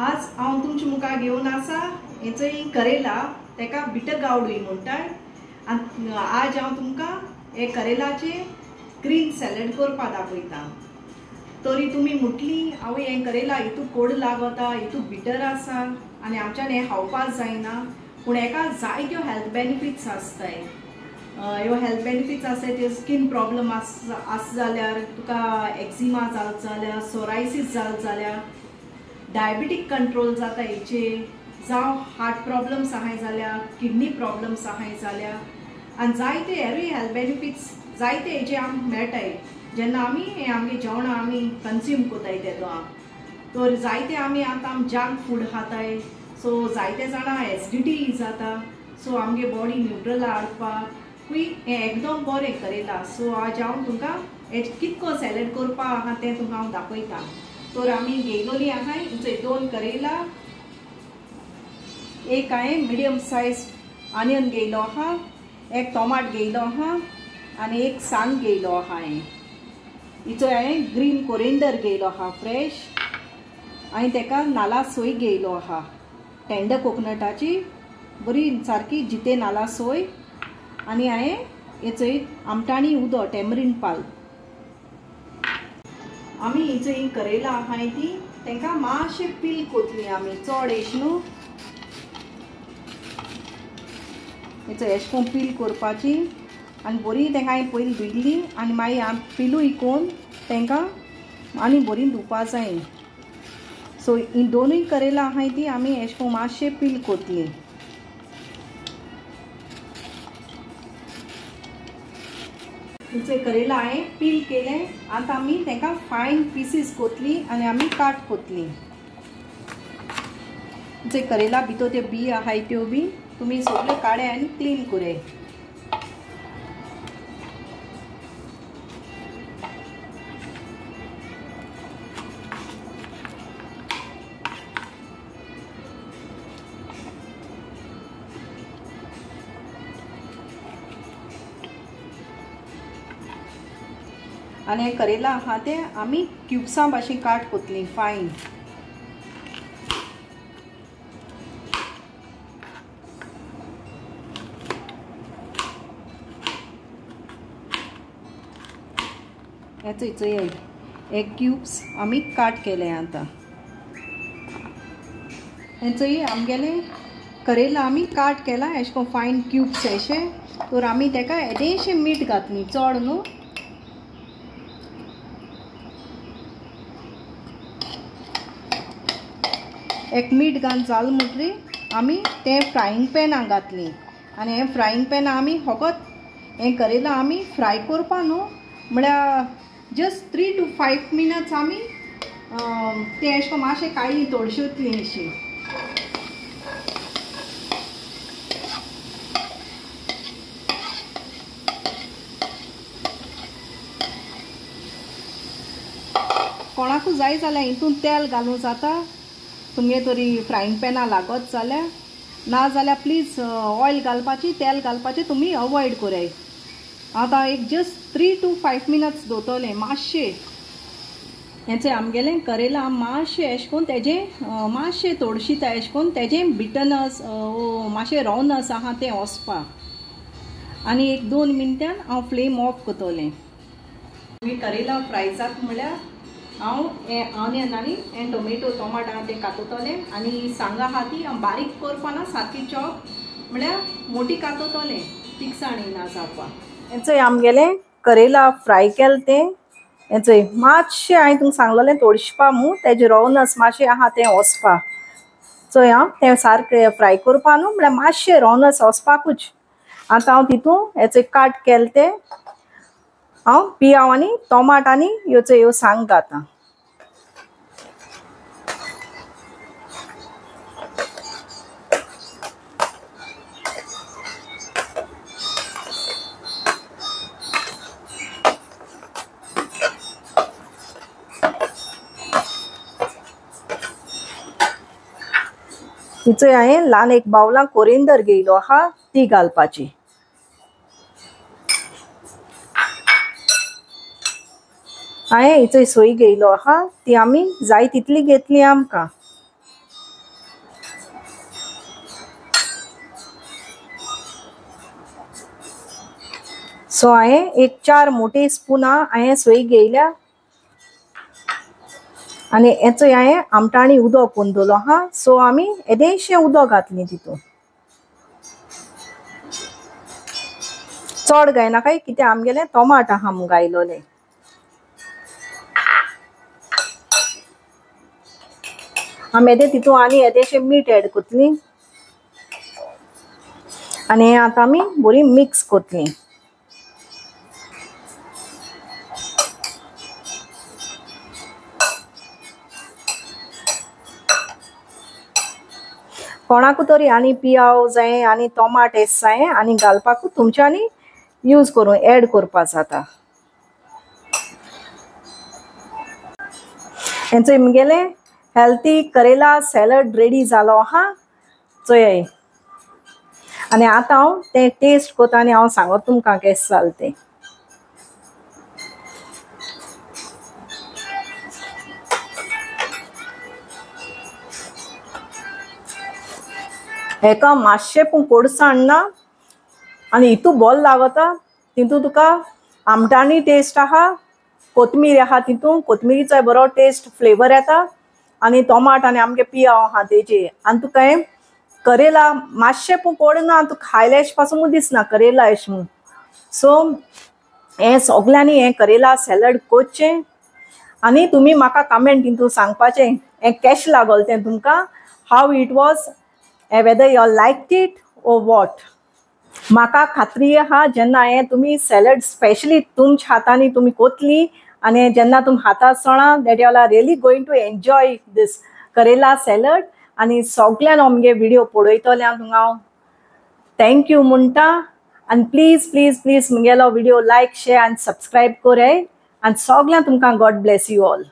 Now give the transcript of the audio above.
आज हांव तुमच्या मुखार घेवन आसा हेचोय करेला तेका बिटर गावडूय म्हणटात आनी आज हांव तुमकां हे करेलाचे ग्रीन सॅलड करपा दाखयता। तरी तुमी म्हटली आवय हे करेला हितू कोड लागता हितू बिटर आसा आनी आमच्यान हे खावपाक जायना, पूण हेका जायत्यो हेल्थ बेनिफिट्स आसताय। ह्यो हेल्थ बेनिफिट्स आसताय त्यो स्किन प्रॉब्लम आस जाल्यार, तुका एक्झिमा जाल जाल्यार, सोरायसीस जाल जाल्यार, डायबिटीक कंट्रोल जाता हेचे, जावं हार्ट प्रॉब्लम्स आहाय जाल्यार, किडनी प्रॉब्लम्स आहाय जाल्यार, आनी जायते हेरूय हेल्थ बेनिफिट्स जायते हेचे आमकां मेळटाय जेन्ना आमी हे आमगे जेवणां आमी कंज्यूम कोताय तेदो। तर जायते आमी आतां जंक फूड खाताय, सो जायते जाणां एसिडिटी जाता, सो आमगे बॉडी न्यूट्रल हाडपाकूय हे एकदम बरें करेला। सो आज हांव तुमकां हे कितको सॅलड करपा आहा तें तुमकां हांव दाखयता। तर आमी घेयलोली आहाय हिचे 2 करेला, एक हांवें मिडियम सायज ऑनियन घेयलो आहा, एक टोमाट घेयलो आहा आनी एक सांग घेयलो आहा। हिचो हांवें ग्रीन कोरिएंडर घेयलो आहा फ्रेश, आनी तेका नाल्ला सोय घेयलो आहा टेंडर कोकोनटाची बरी सारकी जिते नाल्ला सोय, आनी हांवें हेचो आमटाणी उदो टेमरीन पाल। आमी हिचो करेला आहाय ती तेंकां मातशें पील कोतली आमी, चड एश न्हू, हेचो एश कोन्न पील करपाची आनी बरी तेंकां हांवें पयलीं धुयली आनी मागीर हांव पिलूय कोन्न तेंकां आनी बरी धुवपा जाय। सो ही दोनूय करेला आहाय ती आमी एश कोन्न मातशें पील कोतली। हिचे करेला हांवें पील केले, आतां आमी तेंकां फायन पीसीस कोतली आनी आमी काट कोतली। हिचे करेला भितर त्यो बी आहाय त्यो बी तुमी सगळ्यो काडे आनी क्लीन कराय। आनी हे करेला आहा ते आमी क्यूब्सां भाशेन काट कोतली फायन। हेचो हे क्यूब्स आमी काट केले आतां। हेचो आमगेले करेला आमी काट केला एश कोन्न फायन क्यूब्स अशे। तर आमी तेका येदेशें मीठ घातली, चड न्हू, एक मीठ घालून जाल म्हणटरी आमी ते फ्रायींग पॅनाक घातली आनी हे फ्रायींग पॅना आमी फकत हे करेला आमी फ्राय करपा न्हू, म्हळ्यार जस्ट 3 to 5 मिनट्स आमी ते एश कोन्न मातशें कायली तोळशी अशी। कोणाकू जाय जाल्यार हितून तेल घालूं जाता, तुमगे तरी फ्रायींग पॅना लागत जाल्यार, ना जाल्यार प्लीज ऑयल घालपाची तेल घालपाचें तुमी अवॉयड कराय। आतां एक जस्ट 3 to 5 मिनट्स दवरतलें मातशें। हेचें आमगेलें करेला मातशें एश कोन्न तेजें मातशें तोळशीता एश कोन्न तेजें बिटरनस मातशें रवनस आहा तें वचपाक, आनी एक 2 मिनटान हांव फ्लेम ऑफ करतलें। करेला फ्राय जाता म्हळ्यार हांव हे ऑनियन आनी हे टोमेटो टोमाट आहा ते कातोतलें आनी सांगा आहा ती हांव बारीक करपा ना, सारकी चॉप म्हळ्यार मोठी कातोतलें तिखसाणी ना जावपाक। हेचो आमगेलें करेला फ्राय केलें तें हेचो मातशें हांवें तुमकां सांगलोलें तोळशपा म्हूण तेजें रवनस मातशें आहा तें वचपाक। सो हांव तें सारकें फ्राय करपा न्हू म्हळ्यार मातशें रवनस वचपाकूच। आतां हांव तितून हेचो काट केलें तें हांव पियाव आनी टोमाट आनी ह्यो सांग घातां। हिचो हांवें ल्हान एक बावलां कोरिएंडर घेयलो आहा ती घालपाची। हांवें हिचो सोय घेयलो आहा ती आमी जाय तितली घेतली आमकां। सो हांवें एक 4 मोठे स्पुनां हांवें सोय घेयल्या आनी हेचो हांवें आमटाणी उदक करून दवरलो हा. सो आमी येदेशें उदक घातलें तितून. चड घायनाकाय कित्याक आमगेलें टोमाट आहा म्हूण घायलोलें. आमी तितून आनी येदेशें मीठ एड कोतलीं आनी हें आतां आमी बरी मिक्स कोतलीं. कोणाकू तरी आनी पियाव जाय आनी टोमाट एस जाय आनी घालपाकू तुमच्यांनी यूज करूं एड करपा जाता. हेंचो म्हगेलें हेल्थी करेला सॅलड रेडी जालो हा. चोय आनी आतां हांव तें टेस्ट कोता आनी हांव सांगत तुमकां केस जालें तें. हेका मातशें पूण कोडसाण ना आनी हितू बोल लागता. तितून तुका आमटाणी टेस्ट आहा, कोथमीर आहा तितून कोथमिरीचो बरो टेस्ट फ्लेवर येता आनी टोमाट आनी आमगे पियाव आहा तेजे आनी तुका हें करेला मातशें पूण कोड ना. तूं खायल्या एश पासून दिसना करेला एश म्हूण. सो हें सोगल्यांनी हें करेला सॅलड कोरचें आनी तुमी म्हाका कमेंट हितून सांगपाचें हें केशें लागोलें तें तुमकां, how it was, whether you liked it or what. म्हाका खात्री आहा जेन्ना हें तुमी सॅलड स्पेशली तुमच्या हातांनी तुमी कोतली आनी जेन्ना तुमी हाता सणा that you are really going to enjoy this karela salad. आनी सोगल्यान आमगे व्हिडिओ पळयतल्यां तुमकां हांव थँक्यू म्हणटा. आनी प्लीज प्लीज प्लीज म्हगेलो व्हिडिओ लायक शेअर आनी सबस्क्रायब कोराय आनी सोगल्यां तुमकां गॉड ब्लेस यू ऑल.